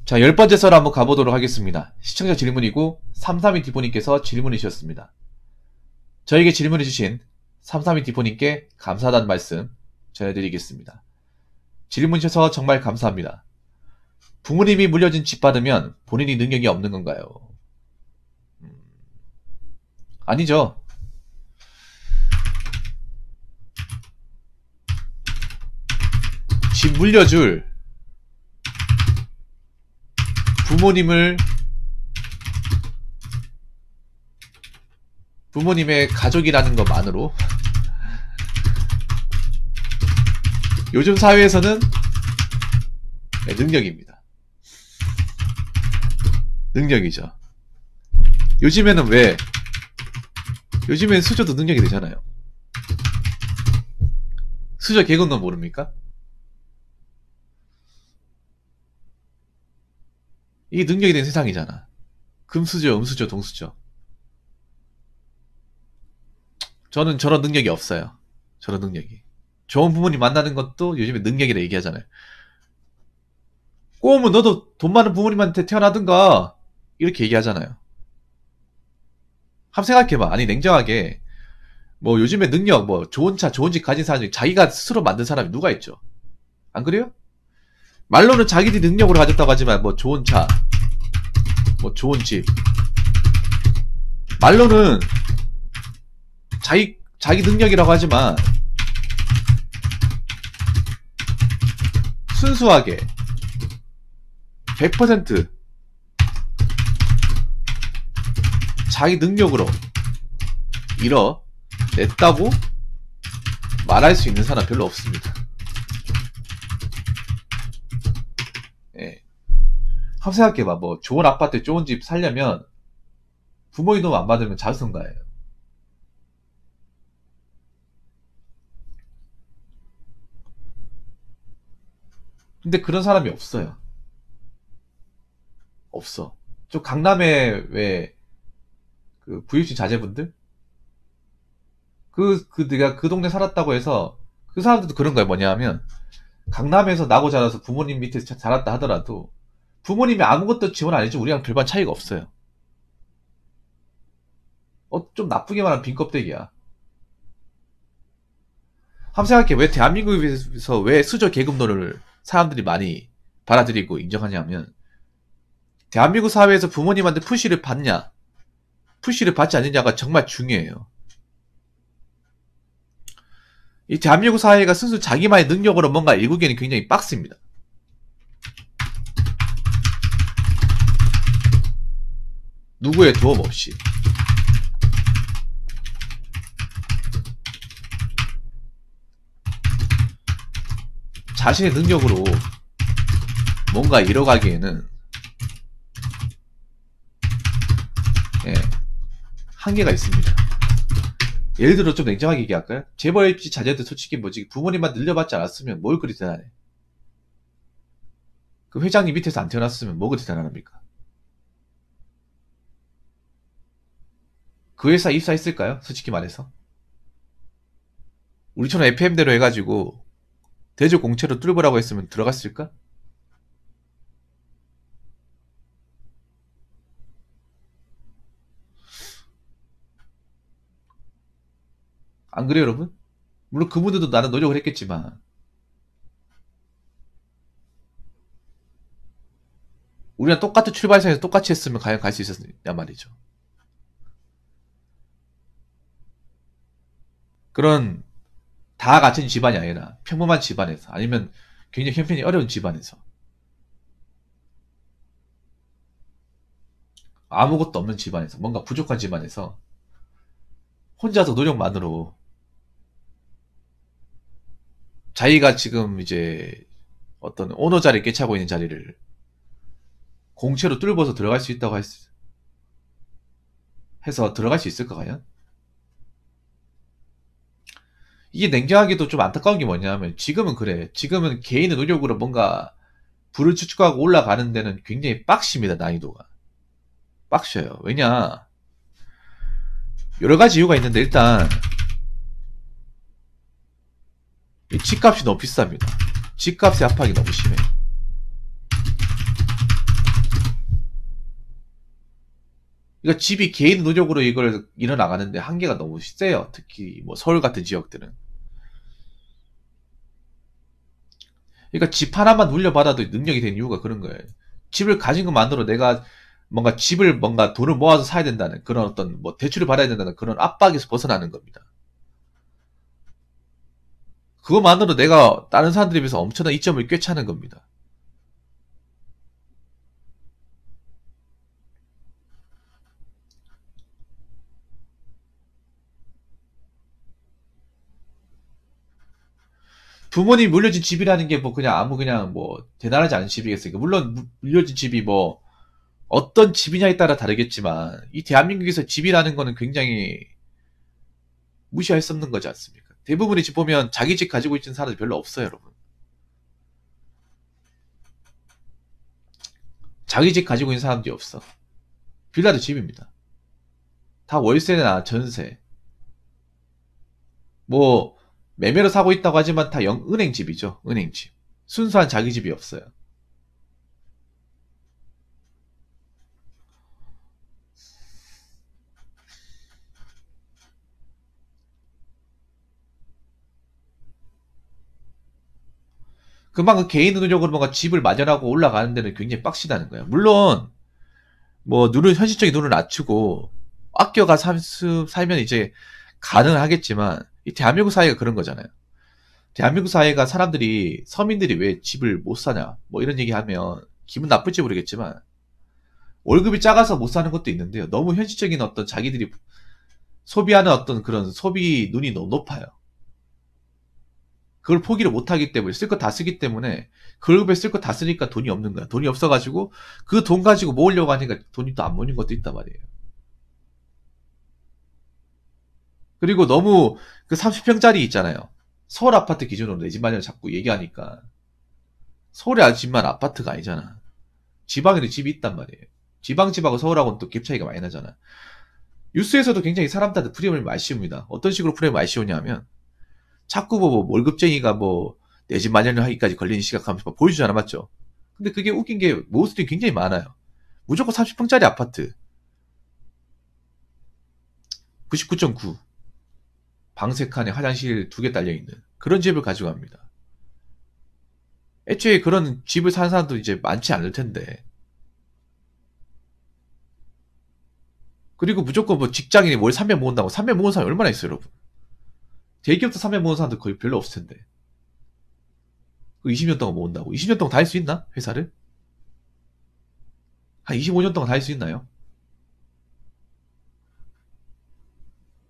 자, 10번째 썰 한번 가보도록 하겠습니다. 시청자 질문이고 332디포님께서 질문을 주셨습니다. 저에게 질문을 주신 332디포님께 감사하다는 말씀 전해드리겠습니다. 질문 주셔서 정말 감사합니다. 부모님이 물려준 집 받으면 본인이 능력이 없는 건가요? 아니죠. 집 물려줄 부모님의 가족이라는 것만으로 요즘 사회에서는 능력입니다. 능력이죠. 요즘에는 요즘엔 수저도 능력이 되잖아요. 수저 개근도 모릅니까? 이게 능력이 된 세상이잖아. 금수저, 음수저, 동수저. 저는 저런 능력이 없어요. 저런 능력이. 좋은 부모님 만나는 것도 요즘에 능력이라 얘기하잖아요. 꼬우면 너도 돈 많은 부모님한테 태어나든가 이렇게 얘기하잖아요. 한번 생각해봐. 아니 냉정하게 뭐 요즘에 능력 뭐 좋은 차 좋은 집 가진 사람 중에 자기가 스스로 만든 사람이 누가 있죠? 안 그래요? 말로는 자기들이 능력으로 가졌다고 하지만 뭐 좋은 차 뭐 좋은 집 말로는 자기 능력이라고 하지만 순수하게 100% 자기 능력으로 이뤄냈다고 말할 수 있는 사람 별로 없습니다. 예. 한번 생각해봐. 뭐 좋은 아파트 좋은 집 살려면 부모님 돈 안 받으면 자수성가해요. 근데 그런 사람이 없어요. 없어. 저 강남에 왜 그 부유층 자제분들? 내가 그 동네 살았다고 해서 그 사람들도 그런 거야. 뭐냐면 강남에서 나고 자라서 부모님 밑에 자랐다 하더라도 부모님이 아무것도 지원 안 해주면 우리랑 별반 차이가 없어요. 좀 나쁘게 말하면 빈껍데기야. 한번 생각해. 왜 대한민국에서 왜 수저 계급론을 사람들이 많이 받아들이고 인정하냐면 대한민국 사회에서 부모님한테 푸시를 받냐 푸시를 받지 않느냐가 정말 중요해요. 이 대한민국 사회가 순수 자기만의 능력으로 뭔가 일구기에는 굉장히 빡습니다. 누구의 도움 없이. 자신의 능력으로 뭔가 이뤄가기에는 한계가 있습니다. 예를 들어 좀 냉정하게 얘기할까요? 재벌입시 자제도 솔직히 뭐지 부모님만 늘려받지 않았으면 뭘 그리 대단해. 그 회장님 밑에서 안 태어났으면 뭐 그리 대단합니까? 그 회사 입사했을까요? 솔직히 말해서. 우리처럼 FM대로 해가지고 대조 공채로 뚫어보라고 했으면 들어갔을까? 안 그래요, 여러분? 물론 그분들도 나는 노력을 했겠지만 우리랑 똑같은 출발선에서 똑같이 했으면 과연 갈 수 있었냐 말이죠. 그런 다 갖춘 집안이 아니라 평범한 집안에서 아니면 굉장히 형편이 어려운 집안에서 아무것도 없는 집안에서 뭔가 부족한 집안에서 혼자서 노력만으로 자기가 지금 이제 어떤 오너 자리에 깨차고 있는 자리를 공채로 뚫어서 들어갈 수 있다고 해서 들어갈 수 있을까 과연? 이게 냉정하게도 좀 안타까운 게 뭐냐면 지금은 그래. 지금은 개인의 노력으로 뭔가 불을 추측하고 올라가는 데는 굉장히 빡십니다. 난이도가. 빡셔요. 왜냐 여러가지 이유가 있는데 일단 이 집값이 너무 비쌉니다. 집값의 압박이 너무 심해. 그러니까 집이 개인 노력으로 이걸 일어나가는데 한계가 너무 세요. 특히 뭐 서울 같은 지역들은. 그러니까 집 하나만 물려받아도 능력이 되는 이유가 그런 거예요. 집을 가진 것만으로 내가 뭔가 집을 뭔가 돈을 모아서 사야 된다는 그런 어떤 뭐 대출을 받아야 된다는 그런 압박에서 벗어나는 겁니다. 그것만으로 내가 다른 사람들에 비해서 엄청난 이점을 꿰차는 겁니다. 부모님 물려준 집이라는 게 뭐 그냥 아무 그냥 뭐 대단하지 않은 집이겠어요. 물론 물려준 집이 뭐 어떤 집이냐에 따라 다르겠지만 이 대한민국에서 집이라는 거는 굉장히 무시할 수 없는 거지 않습니까? 대부분의 집 보면 자기 집 가지고 있는 사람들 별로 없어요, 여러분. 자기 집 가지고 있는 사람들이 없어. 빌라도 집입니다. 다 월세나 전세. 뭐 매매로 사고 있다고 하지만 다 은행집이죠. 은행집. 순수한 자기 집이 없어요. 그만큼 개인 노력으로 뭔가 집을 마련하고 올라가는 데는 굉장히 빡시다는 거예요. 물론 뭐 눈을 현실적인 눈을 낮추고 아껴가 살면 이제 가능은 하겠지만 이 대한민국 사회가 그런 거잖아요. 대한민국 사회가 사람들이 서민들이 왜 집을 못 사냐 뭐 이런 얘기하면 기분 나쁠지 모르겠지만 월급이 작아서 못 사는 것도 있는데요. 너무 현실적인 어떤 자기들이 소비하는 어떤 그런 소비 눈이 너무 높아요. 그걸 포기를 못 하기 때문에 쓸 거 다 쓰기 때문에 그 월급에 쓸 거 다 쓰니까 돈이 없는 거야. 돈이 없어가지고 그 돈 가지고 모으려고 하니까 돈이 또 안 모이는 것도 있단 말이에요. 그리고 너무 그 30평짜리 있잖아요. 서울 아파트 기준으로 내 집 마련을 자꾸 얘기하니까 서울의 집만 아파트가 아니잖아. 지방에도 집이 있단 말이에요. 지방 집하고 서울하고는 또 갭 차이가 많이 나잖아. 뉴스에서도 굉장히 사람들한테 프레임을 많이 씌웁니다. 어떤 식으로 프레임을 많이 씌우냐면 자꾸 뭐 월급쟁이가 뭐 내 집 마련을 하기까지 걸리는 시각하면서 보여주잖아, 맞죠? 근데 그게 웃긴 게 모습들이 굉장히 많아요. 무조건 30평짜리 아파트 99.9 방 3칸에 화장실 2개 딸려있는 그런 집을 가지고 갑니다. 애초에 그런 집을 사는 사람도 이제 많지 않을 텐데. 그리고 무조건 뭐 직장인이 월 300 모은다고 300 모은 사람이 얼마나 있어요, 여러분? 대기업도 300 모은 사람도 거의 별로 없을 텐데. 그 20년 동안 모은다고. 20년 동안 다 할 수 있나? 회사를? 한 25년 동안 다 할 수 있나요?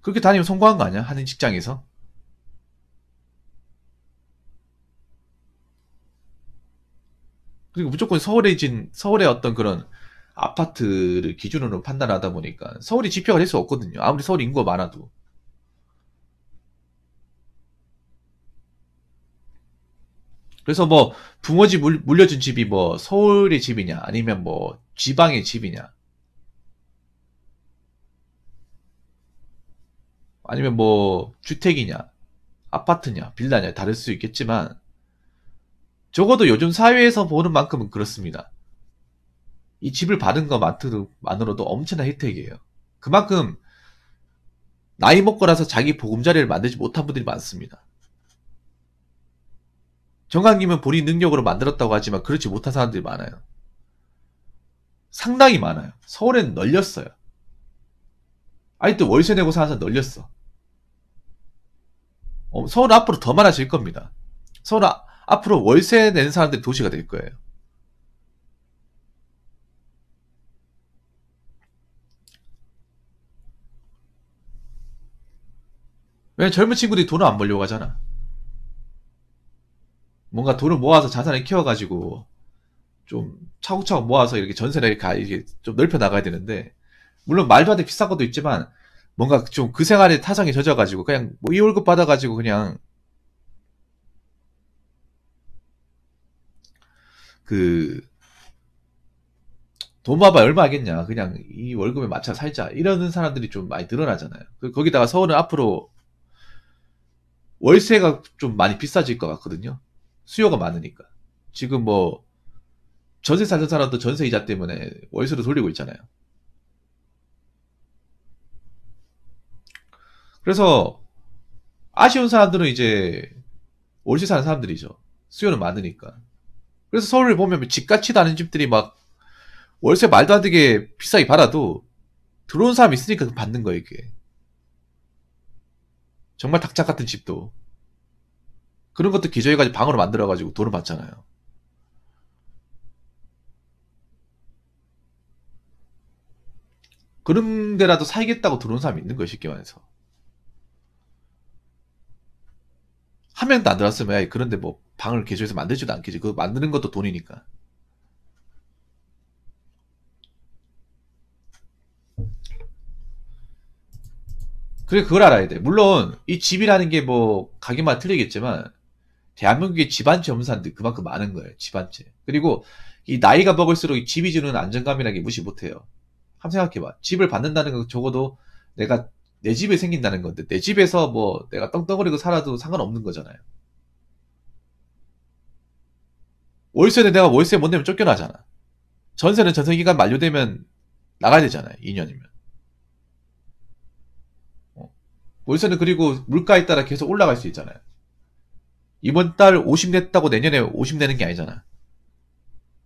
그렇게 다니면 성공한 거 아니야? 하는 직장에서? 그리고 무조건 서울의 어떤 그런 아파트를 기준으로 판단하다 보니까 서울이 지표가 될 수 없거든요. 아무리 서울 인구가 많아도. 그래서 뭐 부모 집 물려준 집이 뭐 서울의 집이냐 아니면 뭐 지방의 집이냐 아니면 뭐 주택이냐 아파트냐 빌라냐 다를 수 있겠지만 적어도 요즘 사회에서 보는 만큼은 그렇습니다. 이 집을 받은 것만으로도 엄청난 혜택이에요. 그만큼 나이 먹고라서 자기 보금자리를 만들지 못한 분들이 많습니다. 정강님은 본인 능력으로 만들었다고 하지만 그렇지 못한 사람들이 많아요. 상당히 많아요. 서울엔 널렸어요. 아직도 월세 내고 사는 사람 널렸어. 서울은 앞으로 더 많아질 겁니다. 서울은 앞으로 월세 내는 사람들이 도시가 될 거예요. 왜 젊은 친구들이 돈을 안 벌려고 하잖아. 뭔가 돈을 모아서 자산을 키워가지고 좀 차곡차곡 모아서 이렇게 전세를 이렇게 좀 넓혀 나가야 되는데 물론 말도 안 돼 비싼 것도 있지만 뭔가 좀 그 생활에 타성에 젖어가지고 그냥 뭐 이 월급 받아가지고 그냥 그 돈 봐봐 얼마 하겠냐 그냥 이 월급에 맞춰 살자 이러는 사람들이 좀 많이 늘어나잖아요. 거기다가 서울은 앞으로 월세가 좀 많이 비싸질 것 같거든요. 수요가 많으니까. 지금 뭐 전세 살던 사람도 전세 이자 때문에 월세로 돌리고 있잖아요. 그래서 아쉬운 사람들은 이제 월세 사는 사람들이죠. 수요는 많으니까. 그래서 서울을 보면 집같지도 않은 집들이 막 월세 말도 안 되게 비싸게 받아도 들어온 사람이 있으니까 받는 거예요, 이게. 정말 닭짝 같은 집도. 그런 것도 기저해가지고 방으로 만들어가지고 돈을 받잖아요. 그런 데라도 살겠다고 들어온 사람이 있는 거예요, 쉽게 말해서. 한 명도 안 들어왔으면, 야, 그런데 뭐 방을 개조해서 만들지도 않겠지. 그거 만드는 것도 돈이니까. 그래, 그걸 알아야 돼. 물론, 이 집이라는 게 뭐, 가격마다 틀리겠지만, 대한민국의 집 한 채 없는 사람들이 그만큼 많은 거예요. 집 한 채. 그리고, 이 나이가 먹을수록 이 집이 주는 안정감이라는 게 무시 못해요. 한번 생각해봐. 집을 받는다는 건 적어도 내가 내 집에 생긴다는 건데, 내 집에서 뭐, 내가 떵떵거리고 살아도 상관없는 거잖아요. 월세는 내가 월세 못 내면 쫓겨나잖아. 전세는 전세기간 만료되면 나가야 되잖아요. 2년이면. 월세는 그리고 물가에 따라 계속 올라갈 수 있잖아요. 이번 달 50 냈다고 내년에 50 내는 게 아니잖아.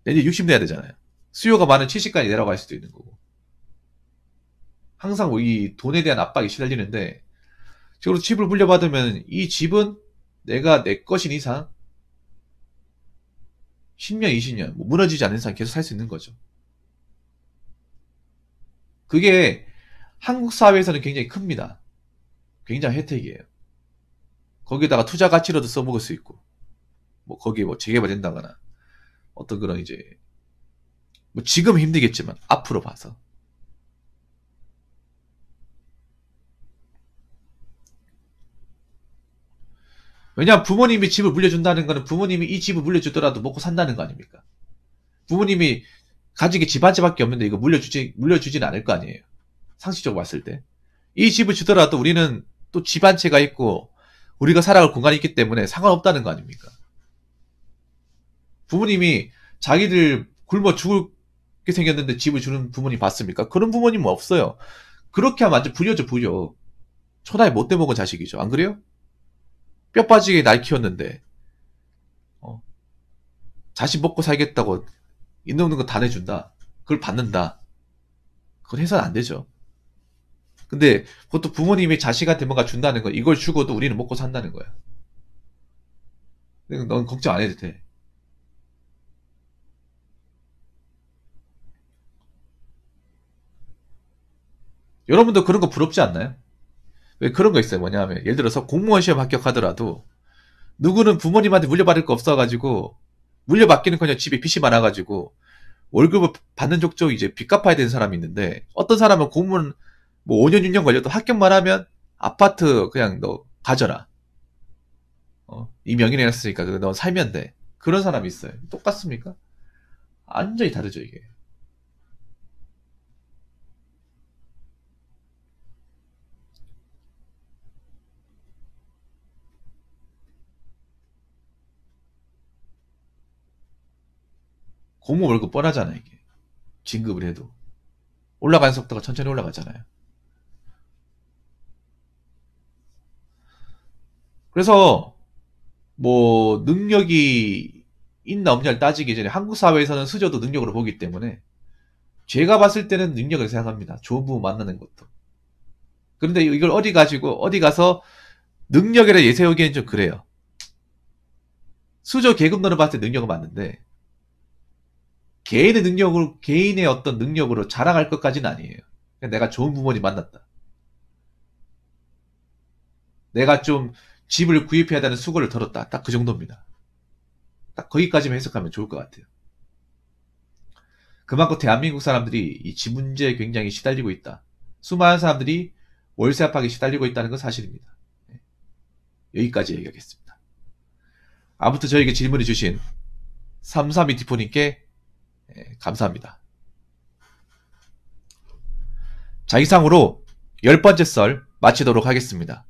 내년에 60 내야 되잖아요. 수요가 많은 70까지 내려갈 수도 있는 거고. 항상 이 돈에 대한 압박이 시달리는데, 적어도 집을 물려받으면 이 집은 내가 내 것인 이상 10년, 20년 뭐 무너지지 않는 이상 계속 살 수 있는 거죠. 그게 한국 사회에서는 굉장히 큽니다. 굉장히 혜택이에요. 거기다가 투자 가치로도 써먹을 수 있고, 뭐 거기에 뭐 재개발된다거나 어떤 그런 이제 뭐 지금 힘들겠지만 앞으로 봐서. 왜냐하면 부모님이 집을 물려준다는 거는 부모님이 이 집을 물려주더라도 먹고 산다는 거 아닙니까? 부모님이 가진 게 집 한 채밖에 없는데 이거 물려주진 않을 거 아니에요. 상식적으로 봤을 때. 이 집을 주더라도 우리는 또 집 한 채가 있고 우리가 살아갈 공간이 있기 때문에 상관없다는 거 아닙니까? 부모님이 자기들 굶어 죽게 생겼는데 집을 주는 부모님 봤습니까? 그런 부모님은 없어요. 그렇게 하면 완전 불효죠, 불효. 초나에 못돼 먹은 자식이죠. 안 그래요? 뼈 빠지게 날 키웠는데 어, 자식 먹고 살겠다고 있는 없는 거 다 내준다. 그걸 받는다. 그건 해서는 안 되죠. 근데 그것도 부모님이 자식한테 뭔가 준다는 거 이걸 주고도 우리는 먹고 산다는 거야. 넌 걱정 안 해도 돼. 여러분도 그런 거 부럽지 않나요? 왜 그런 거 있어요. 뭐냐면 예를 들어서 공무원 시험 합격하더라도 누구는 부모님한테 물려받을 거 없어가지고 물려받기는커녕 집에 빚이 많아가지고 월급을 받는 족족 이제 빚 갚아야 되는 사람이 있는데 어떤 사람은 공무원 뭐 5년 6년 걸려도 합격만 하면 아파트 그냥 너 가져라. 이 명의를 해놨으니까 너 살면 돼. 그런 사람이 있어요. 똑같습니까? 완전히 다르죠 이게. 공무원 월급 뻔하잖아 이게. 진급을 해도 올라가는 속도가 천천히 올라가잖아요. 그래서 뭐 능력이 있나 없냐를 따지기 전에 한국 사회에서는 수저도 능력으로 보기 때문에 제가 봤을 때는 능력을 생각합니다. 좋은 부분 만나는 것도. 그런데 이걸 어디 가지고 어디 가서 능력이라 예세우기엔 좀 그래요. 수저 계급론을 봤을 때 능력은 맞는데 개인의 능력으로 개인의 어떤 능력으로 자랑할 것까지는 아니에요. 그냥 내가 좋은 부모님 만났다. 내가 좀 집을 구입해야 되는 수고를 덜었다. 딱 그 정도입니다. 딱 거기까지만 해석하면 좋을 것 같아요. 그만큼 대한민국 사람들이 이 집 문제에 굉장히 시달리고 있다. 수많은 사람들이 월세 압박에 시달리고 있다는 건 사실입니다. 네. 여기까지 얘기하겠습니다. 아무튼 저에게 질문해 주신 332 디포님께 감사합니다. 자, 이상으로 10번째 썰 마치도록 하겠습니다.